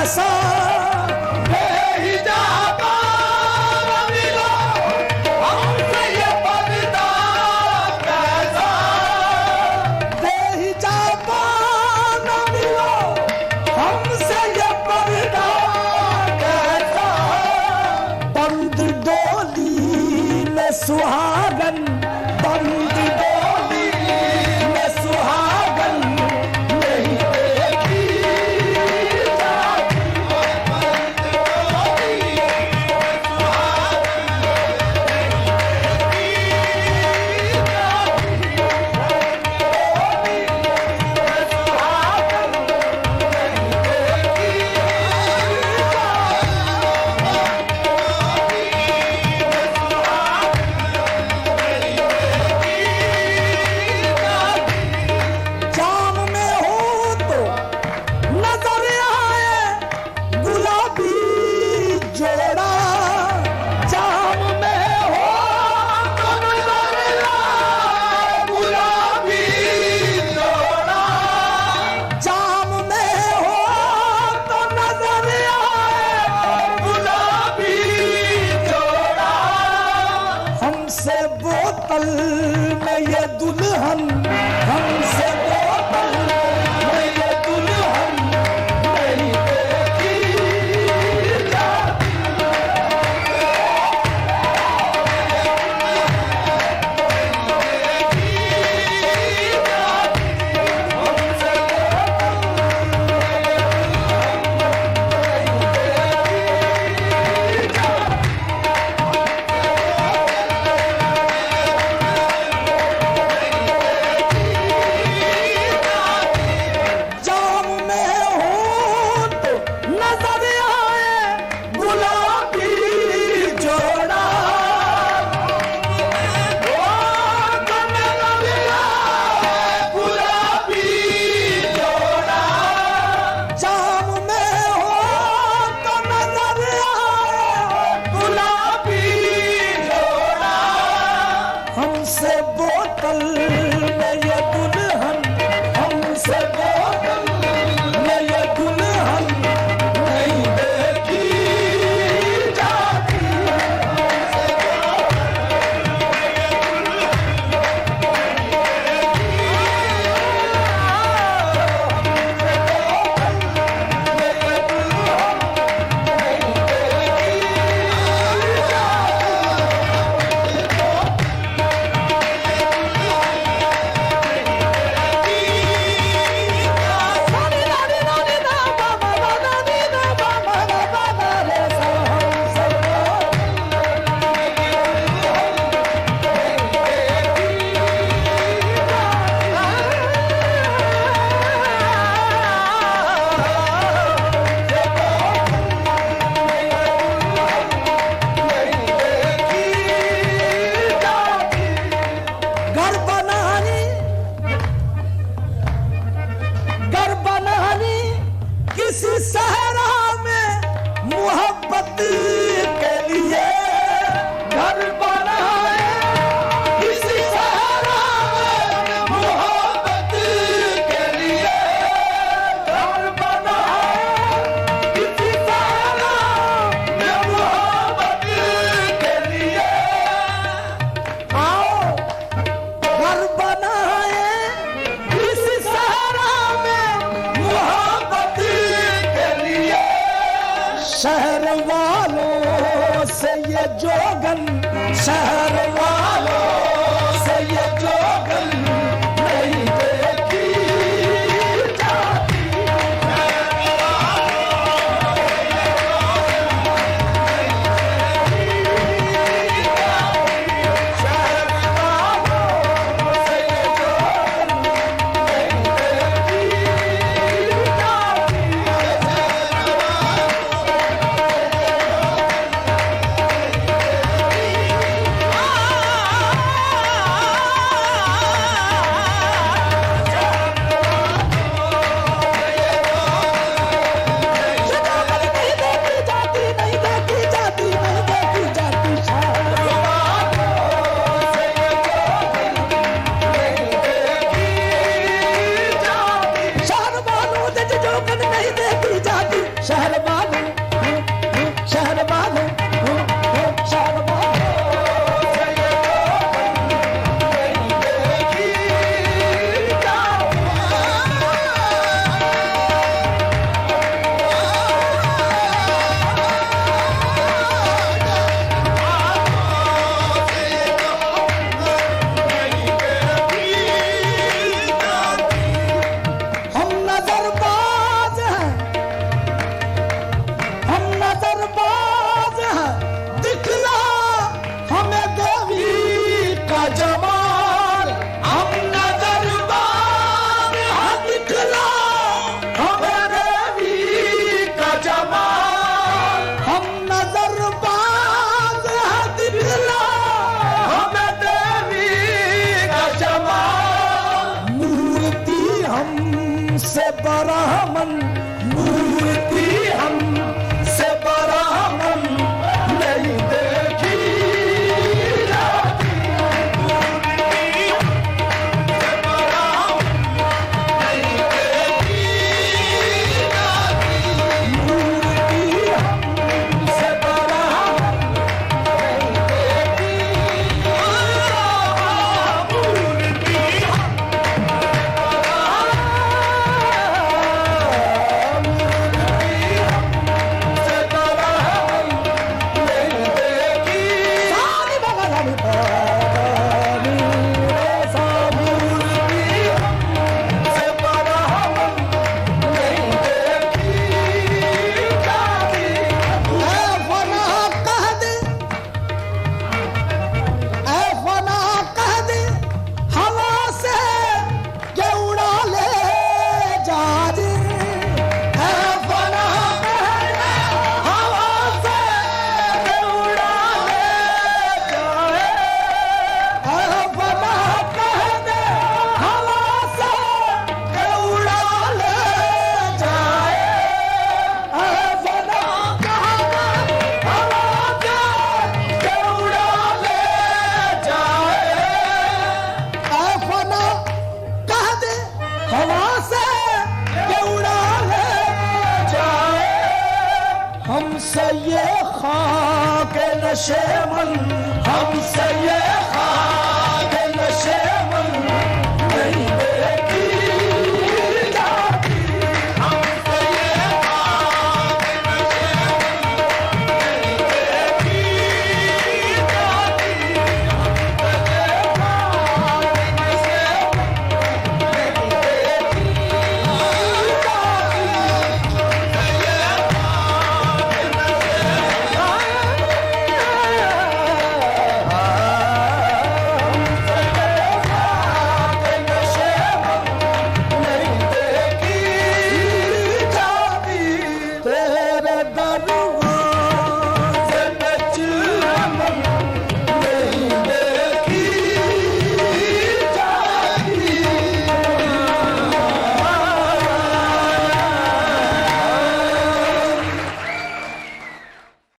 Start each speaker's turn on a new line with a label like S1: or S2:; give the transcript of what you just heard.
S1: कैसा
S2: बेहिजाबा न मिलो हमसे ये पर्दा कैसा।
S1: बेहिजाबा न मिलो हमसे ये पर्दा
S2: कैसा।
S1: बंद डोली में सुहागन, बंद डोली में सुहागन
S2: नहीं देखी जाती बंद डोली में सुहागन नहीं देखी जाती बंद डोली में सुहागन नहीं देखी
S1: जाम में हो तो नजर आए गुलाबी जोड़ा, जाम में हो
S2: तो नजर आए गुलाबी जोड़ा।
S1: जाम में हो तो नजर आए
S2: गुलाबी जोड़ा।
S1: हमसे बोतल में ये दुल्हन, हमसे बोतल में ये दुल्हन
S2: नहीं देखी जाती हमसे
S1: जाम में हो तो नजर आए गुलाबी जोड़ा,
S2: गुलाबी जोड़ा।
S1: जाम में हो तो नजर आए
S2: गुलाबी जोड़ा।
S1: हमसे बोतल में ये दुल्हन, हमसे बोतल में ये दुल्हन
S2: नहीं देखी जाती
S1: घर बनानी, घर बनानी किसी सहरा में मोहब्बत के लिए,
S2: घर बनाए किसी सहरा में मोहब्बत के लिए। घर बनाए किसी सहरा में मोहब्बत के लिए।
S1: आओ घर बनाए इस सहरा में
S2: मोहब्बत के लिए।
S1: शहर वालों से ये जोगन, शहर वालों से ये जोगन
S2: नहीं देखी जाती
S1: हमसे ये खाक नशेमन,
S2: हमसे ये खाक